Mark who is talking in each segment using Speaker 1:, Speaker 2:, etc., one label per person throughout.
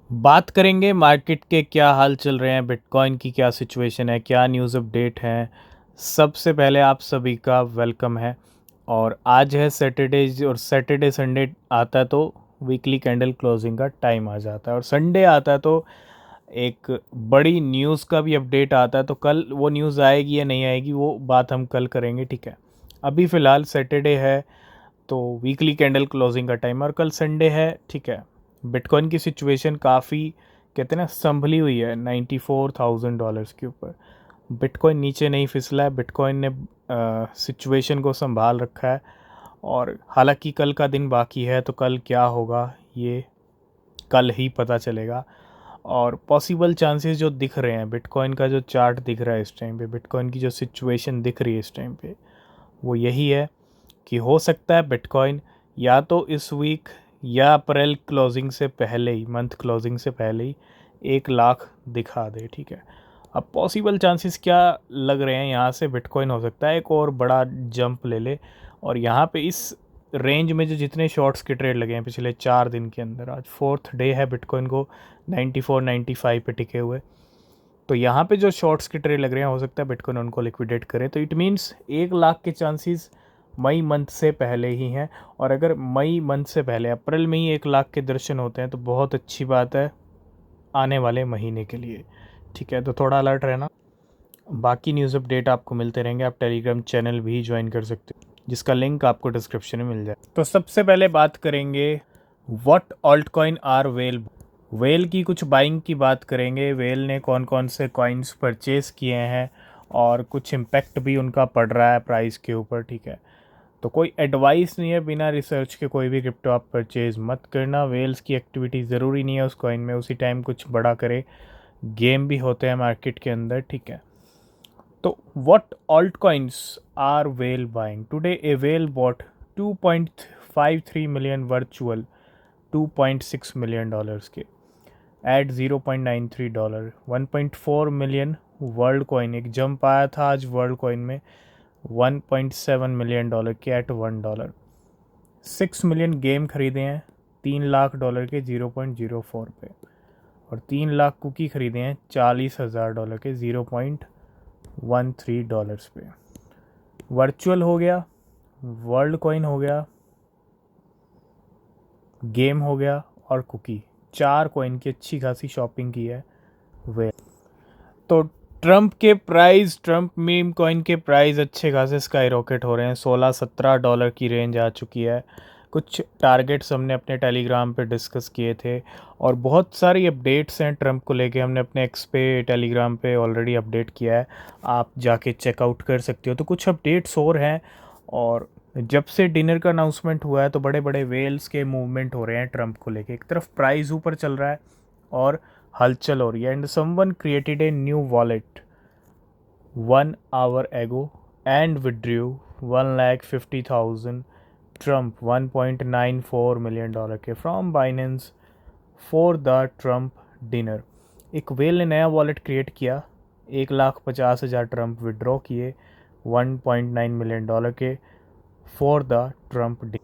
Speaker 1: बात करेंगे मार्केट के क्या हाल चल रहे हैं, बिटकॉइन की क्या सिचुएशन है, क्या न्यूज़ अपडेट है। सबसे पहले आप सभी का वेलकम है। और आज है सैटरडे, और सैटरडे संडे आता है तो वीकली कैंडल क्लोजिंग का टाइम आ जाता है, और संडे आता है तो एक बड़ी न्यूज़ का भी अपडेट आता है। तो कल वो न्यूज़ आएगी या नहीं आएगी वो बात हम कल करेंगे, ठीक है। अभी फ़िलहाल सैटरडे है तो वीकली कैंडल क्लोजिंग का टाइम, और कल संडे है, ठीक है। बिटकॉइन की सिचुएशन काफ़ी, कहते हैं ना, संभली हुई है $94,000 के ऊपर। बिटकॉइन नीचे नहीं फिसला है, बिटकॉइन ने सिचुएशन को संभाल रखा है। और हालांकि कल का दिन बाकी है, तो कल क्या होगा ये कल ही पता चलेगा। और पॉसिबल चांसेस जो दिख रहे हैं, बिटकॉइन का जो चार्ट दिख रहा है इस टाइम पे, बिटकॉइन की जो सिचुएशन दिख रही है इस टाइम पे, वो यही है कि हो सकता है बिटकॉइन या तो इस वीक या अप्रैल क्लोजिंग से पहले ही, मंथ क्लोजिंग से पहले ही 1 लाख दिखा दे, ठीक है। अब पॉसिबल चांसेस क्या लग रहे हैं, यहाँ से बिटकॉइन हो सकता है एक और बड़ा जंप ले ले। और यहाँ पे इस रेंज में जो जितने शॉर्ट्स के ट्रेड लगे हैं पिछले 4 दिन के अंदर, आज फोर्थ डे है बिटकॉइन को 94 95 पे टिके हुए, तो यहाँ पे जो शॉर्ट्स के ट्रेड लग रहे हैं, हो सकता है बिटकॉइन उनको लिक्विडेट करे। तो इट मीन्स 1 लाख के चांसेस मई मंथ से पहले ही हैं। और अगर मई मंथ से पहले अप्रैल में ही 1 लाख के दर्शन होते हैं तो बहुत अच्छी बात है आने वाले महीने के लिए, ठीक है। तो थोड़ा अलर्ट रहना। बाकी न्यूज़ अपडेट आपको मिलते रहेंगे। आप टेलीग्राम चैनल भी ज्वाइन कर सकते हो, जिसका लिंक आपको डिस्क्रिप्शन में मिल जाए। तो सबसे पहले बात करेंगे what alt coin are whale. Whale की कुछ बाइंग की बात करेंगे, वेल ने कौन कौन से कॉइन्स परचेज़ किए हैं और कुछ इम्पैक्ट भी उनका पड़ रहा है प्राइस के ऊपर, ठीक है। तो कोई एडवाइस नहीं है, बिना रिसर्च के कोई भी क्रिप्टो आप परचेज़ मत करना। वेल्स की एक्टिविटी ज़रूरी नहीं है उस कॉइन में उसी टाइम कुछ बड़ा करे, गेम भी होते हैं मार्केट के अंदर, ठीक है। तो what alt coins are whale buying today? A whale bought 2.53 million virtual $2.6 million के एट $0.93, 1.4 मिलियन वर्ल्ड कॉइन। एक जंप आया था आज वर्ल्ड कॉइन में $1.7 मिलियन के एट $1। 6 मिलियन गेम खरीदे हैं $3 लाख के 0.04 पे, और 3 लाख कुकी खरीदे हैं $40,000 के $0.13 पे। वर्चुअल हो गया, वर्ल्ड कॉइन हो गया, गेम हो गया, और कुकी, 4 कॉइन की अच्छी खासी शॉपिंग की है वे। तो ट्रम्प मीम कॉइन के प्राइस अच्छे खासे स्काई रॉकेट हो रहे हैं, $16-17 की रेंज आ चुकी है। कुछ टारगेट्स हमने अपने टेलीग्राम पे डिस्कस किए थे, और बहुत सारी अपडेट्स हैं ट्रम्प को लेके, हमने अपने एक्स पे टेलीग्राम पे ऑलरेडी अपडेट किया है, आप जाके चेकआउट कर सकते हो। तो कुछ अपडेट्स और हैं, और जब से डिनर का अनाउंसमेंट हुआ है तो बड़े बड़े वेल्स के मूवमेंट हो रहे हैं ट्रम्प को लेके। एक तरफ प्राइस ऊपर चल रहा है और हलचल हो रही है, and someone created a new wallet 1 hour ago and withdrew 1,50,000 Trump $1.94 million के from Binance for the Trump dinner. एक वेल ने नया वॉलेट क्रिएट किया, 1,50,000 ट्रम्प विड्रॉ किए $1.9 मिलियन के फॉर द ट्रम्प डिनर।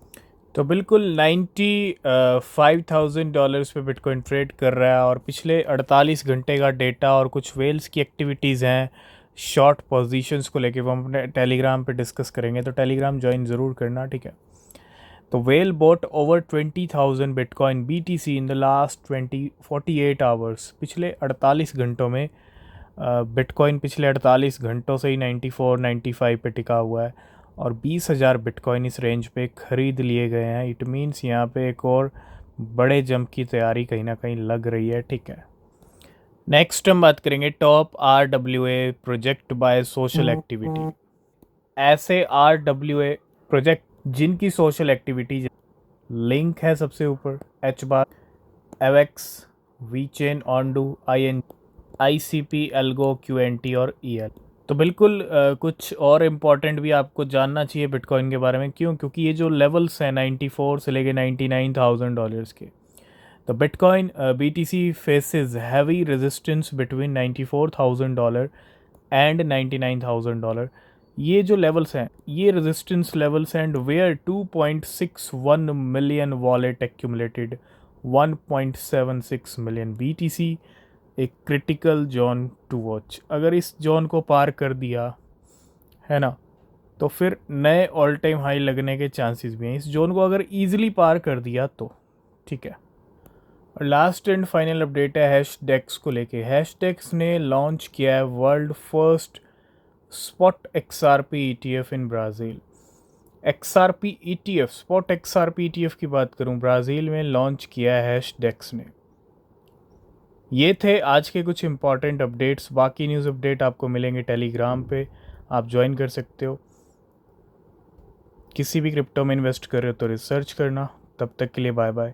Speaker 1: तो बिल्कुल $95,000 पे बिटकॉइन ट्रेड कर रहा है, और पिछले 48 घंटे का डेटा और कुछ वेल्स की एक्टिविटीज़ हैं शॉर्ट पोजीशंस को लेके, वो हम अपने टेलीग्राम पे डिस्कस करेंगे, तो टेलीग्राम ज्वाइन ज़रूर करना, ठीक है। तो whale bought over 20,000 bitcoin BTC in the last 48 hours. पिछले 48 घंटों में बिटकॉइन पिछले 48 घंटों से ही 94 95 पे टिका हुआ है, और 20,000 बिटकॉइन इस रेंज पे खरीद लिए गए हैं। इट मीन्स यहाँ पे एक और बड़े जंप की तैयारी कहीं ना कहीं लग रही है, ठीक है। नेक्स्ट हम बात करेंगे top RWA project by social activity. ऐसे RWA प्रोजेक्ट जिनकी सोशल एक्टिविटी, लिंक है सबसे ऊपर, H bar, Avax, VeChain, Ondo, ICP, Algo, QNT और EL। तो बिल्कुल कुछ और इम्पॉर्टेंट भी आपको जानना चाहिए बिटकॉइन के बारे में। क्यों? क्योंकि ये जो लेवल्स हैं 94 से लेके $99,000 के, तो bitcoin BTC faces heavy resistance between $94,000 and $99,000। ये जो लेवल्स हैं ये resistance levels, and where 2.61 million wallet accumulated 1.76 million BTC, एक क्रिटिकल जोन टू वॉच। अगर इस जोन को पार कर दिया है ना, तो फिर नए ऑल टाइम हाई लगने के चांसेस भी हैं। इस जोन को अगर ईजिली पार कर दिया तो ठीक है। और लास्ट एंड फाइनल अपडेट है हैशडेक्स को लेके। हैशडेक्स ने लॉन्च किया है world first spot XRP ETF इन Brazil. XRP ETF, spot XRP ETF की बात करूं, ब्राज़ील में लॉन्च किया है हैशडेक्स ने। ये थे आज के कुछ इंपॉर्टेंट अपडेट्स। बाकी न्यूज़ अपडेट आपको मिलेंगे टेलीग्राम पे, आप ज्वाइन कर सकते हो। किसी भी क्रिप्टो में इन्वेस्ट कर रहे हो तो रिसर्च करना। तब तक के लिए बाय बाय,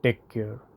Speaker 1: टेक केयर।